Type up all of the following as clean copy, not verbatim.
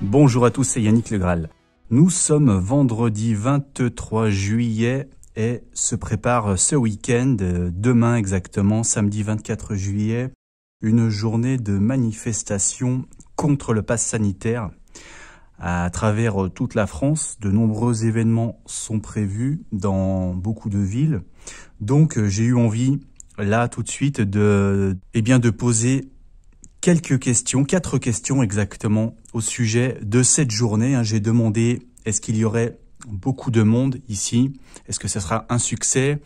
Bonjour à tous, c'est Yannick Le Graal. Nous sommes vendredi 23 juillet et se prépare ce week-end, demain exactement, samedi 24 juillet, une journée de manifestation contre le pass sanitaire. À travers toute la France, de nombreux événements sont prévus dans beaucoup de villes. Donc j'ai eu envie, là tout de suite, de poser quelques questions, 4 questions exactement, au sujet de cette journée. J'ai demandé, est-ce qu'il y aurait beaucoup de monde ici? Est-ce que ce sera un succès?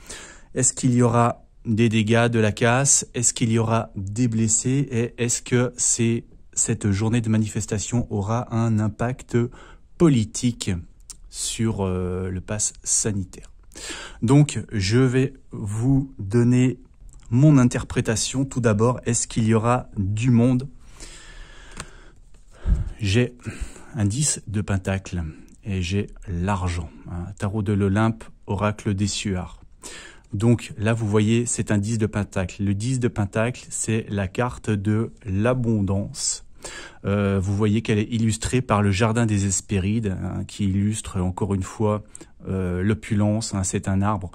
Est-ce qu'il y aura des dégâts, de la casse? Est-ce qu'il y aura des blessés? Et est-ce que cette journée de manifestation aura un impact politique sur le pass sanitaire? Donc, je vais vous donner mon interprétation. Tout d'abord, est-ce qu'il y aura du monde? J'ai un 10 de pentacle et j'ai l'argent. Tarot de l'Olympe, oracle des Suards. Donc là, vous voyez, c'est un 10 de pentacle. Le 10 de pentacle, c'est la carte de l'abondance. Vous voyez qu'elle est illustrée par le jardin des Hespérides, qui illustre encore une fois l'opulence. C'est un arbre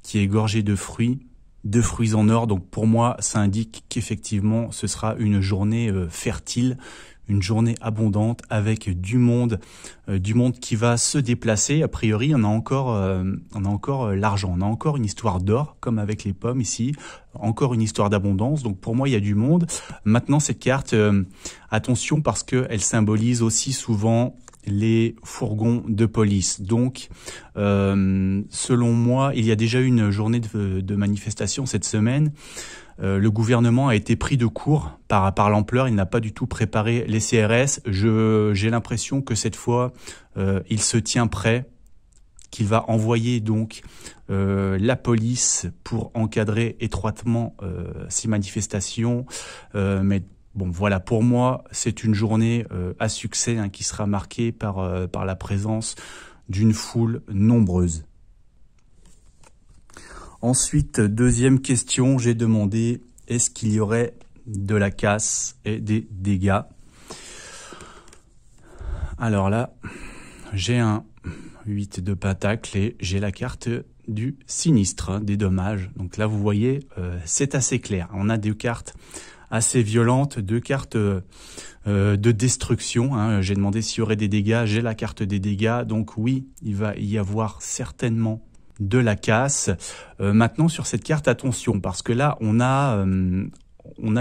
qui est gorgé de fruits en or. Donc pour moi, ça indique qu'effectivement, ce sera une journée fertile, une journée abondante avec du monde qui va se déplacer. A priori, on a encore l'argent, on a encore une histoire d'or, comme avec les pommes ici, encore une histoire d'abondance. Donc pour moi, il y a du monde. Maintenant, cette carte, attention, parce qu'elle symbolise aussi souvent les fourgons de police. Donc, selon moi, il y a déjà eu une journée de manifestation cette semaine. Le gouvernement a été pris de court par l'ampleur. Il n'a pas du tout préparé les CRS. J'ai l'impression que cette fois, il se tient prêt, qu'il va envoyer donc la police pour encadrer étroitement ces manifestations. Mais bon, voilà, pour moi, c'est une journée à succès qui sera marquée par la présence d'une foule nombreuse. Ensuite, deuxième question, j'ai demandé, est-ce qu'il y aurait de la casse et des dégâts? Alors là, j'ai un 8 de pentacle et j'ai la carte du sinistre, des dommages. Donc là, vous voyez, c'est assez clair. On a deux cartes assez violentes, deux cartes de destruction. J'ai demandé s'il y aurait des dégâts, j'ai la carte des dégâts. Donc oui, il va y avoir certainement de la casse. Maintenant, sur cette carte, attention, parce que là, on a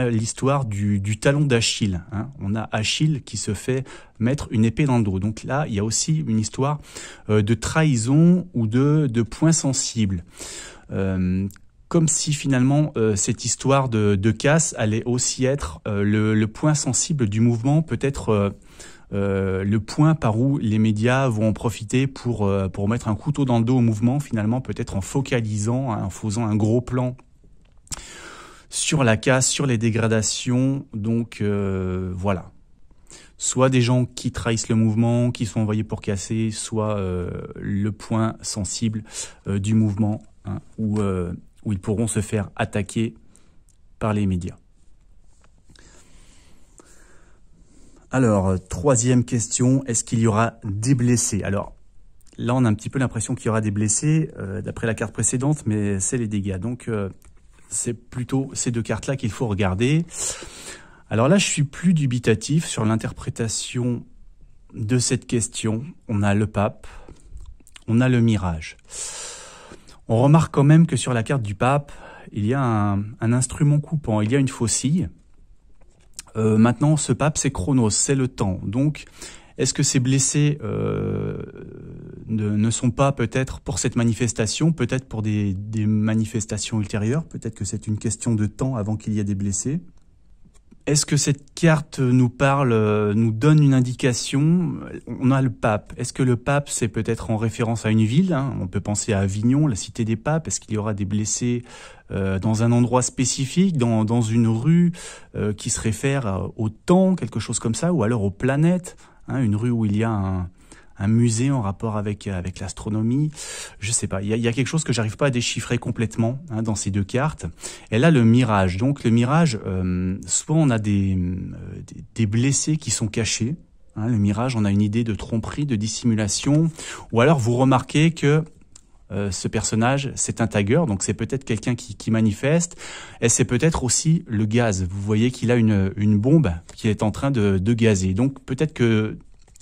l'histoire du talon d'Achille. On a Achille qui se fait mettre une épée dans le dos. Donc là, il y a aussi une histoire de trahison ou de point sensible. Comme si finalement cette histoire de casse allait aussi être le point sensible du mouvement, peut-être le point par où les médias vont en profiter pour mettre un couteau dans le dos au mouvement, finalement, peut-être en focalisant, en faisant un gros plan sur la casse, sur les dégradations. Donc voilà. Soit des gens qui trahissent le mouvement, qui sont envoyés pour casser, soit le point sensible du mouvement, où ils pourront se faire attaquer par les médias. Alors, troisième question, est-ce qu'il y aura des blessés? Alors, là, on a un petit peu l'impression qu'il y aura des blessés, d'après la carte précédente, mais c'est les dégâts. Donc, c'est plutôt ces deux cartes-là qu'il faut regarder. Alors là, je suis plus dubitatif sur l'interprétation de cette question. On a le pape, on a le mirage. On remarque quand même que sur la carte du pape, il y a un instrument coupant, il y a une faucille. Maintenant, ce pape, c'est Chronos, c'est le temps. Donc, est-ce que ces blessés ne sont pas peut-être pour cette manifestation, peut-être pour des manifestations ultérieures? Peut-être que c'est une question de temps avant qu'il y ait des blessés. Est-ce que cette carte nous parle, nous donne une indication? On a le pape. Est-ce que le pape, c'est peut-être en référence à une ville? On peut penser à Avignon, la cité des papes. Est-ce qu'il y aura des blessés dans un endroit spécifique, dans une rue qui se réfère au temps, quelque chose comme ça, ou alors aux planètes, une rue où il y a un musée en rapport avec l'astronomie, je sais pas. Il y a quelque chose que j'arrive pas à déchiffrer complètement dans ces deux cartes. Et là, le mirage. Donc le mirage, soit on a des blessés qui sont cachés, Hein, le mirage, on a une idée de tromperie, de dissimulation. Ou alors vous remarquez que ce personnage, c'est un tagger, donc c'est peut-être quelqu'un qui manifeste, et c'est peut-être aussi le gaz. Vous voyez qu'il a une bombe qui est en train de gazer. Donc peut-être que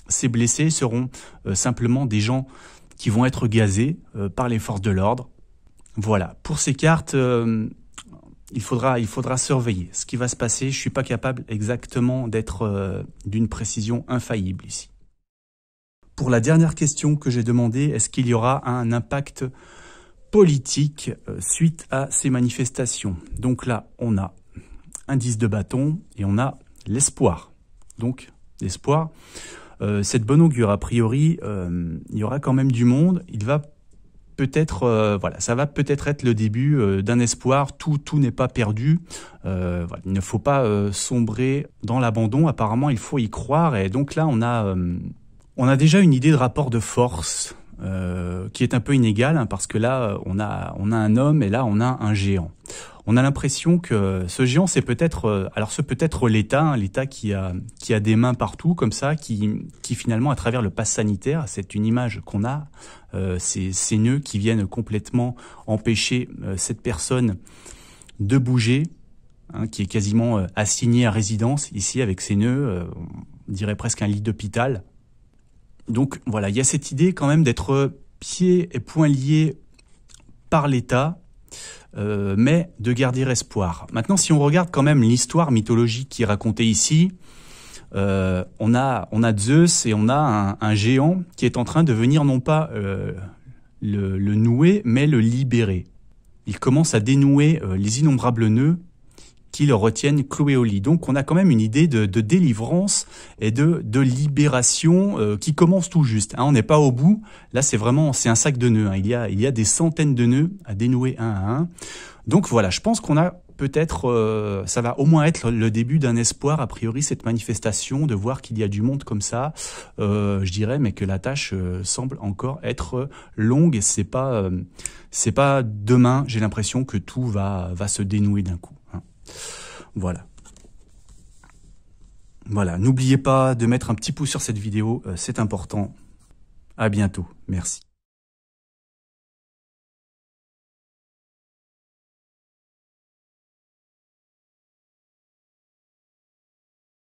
ces blessés seront simplement des gens qui vont être gazés par les forces de l'ordre. Voilà, pour ces cartes, il faudra surveiller ce qui va se passer. Je suis pas capable exactement d'être d'une précision infaillible ici. Pour la dernière question que j'ai demandé, est-ce qu'il y aura un impact politique suite à ces manifestations? Donc là, on a un 10 de bâton et on a l'espoir. Donc, l'espoir, cette bonne augure, a priori, il y aura quand même du monde. Il va peut-être, voilà, ça va peut-être être le début d'un espoir. Tout n'est pas perdu. Voilà, il ne faut pas sombrer dans l'abandon. Apparemment, il faut y croire. Et donc là, on a déjà une idée de rapport de force qui est un peu inégale, hein, parce que là, on a un homme et là, on a un géant. On a l'impression que ce géant, c'est peut-être, alors ce peut être l'État, hein, l'État qui a des mains partout comme ça, qui finalement, à travers le pass sanitaire, c'est une image qu'on a, ces nœuds qui viennent complètement empêcher cette personne de bouger, hein, qui est quasiment assignée à résidence ici avec ces nœuds, on dirait presque un lit d'hôpital. Donc voilà, il y a cette idée quand même d'être pieds et poings liés par l'État, mais de garder espoir. Maintenant, si on regarde quand même l'histoire mythologique qui est racontée ici, on a Zeus et on a un géant qui est en train de venir non pas le nouer, mais le libérer. Il commence à dénouer les innombrables nœuds qui le retiennent cloué au lit. Donc on a quand même une idée de délivrance et de libération qui commence tout juste. Hein, on n'est pas au bout. Là, c'est un sac de nœuds. Hein. Il y a des centaines de nœuds à dénouer un à un. Donc voilà, je pense qu'on a peut-être, ça va au moins être le début d'un espoir, a priori, cette manifestation, de voir qu'il y a du monde comme ça. Je dirais, mais que la tâche semble encore être longue et c'est pas demain, j'ai l'impression que tout va se dénouer d'un coup. Hein. Voilà. Voilà, n'oubliez pas de mettre un petit pouce sur cette vidéo, c'est important. À bientôt, merci.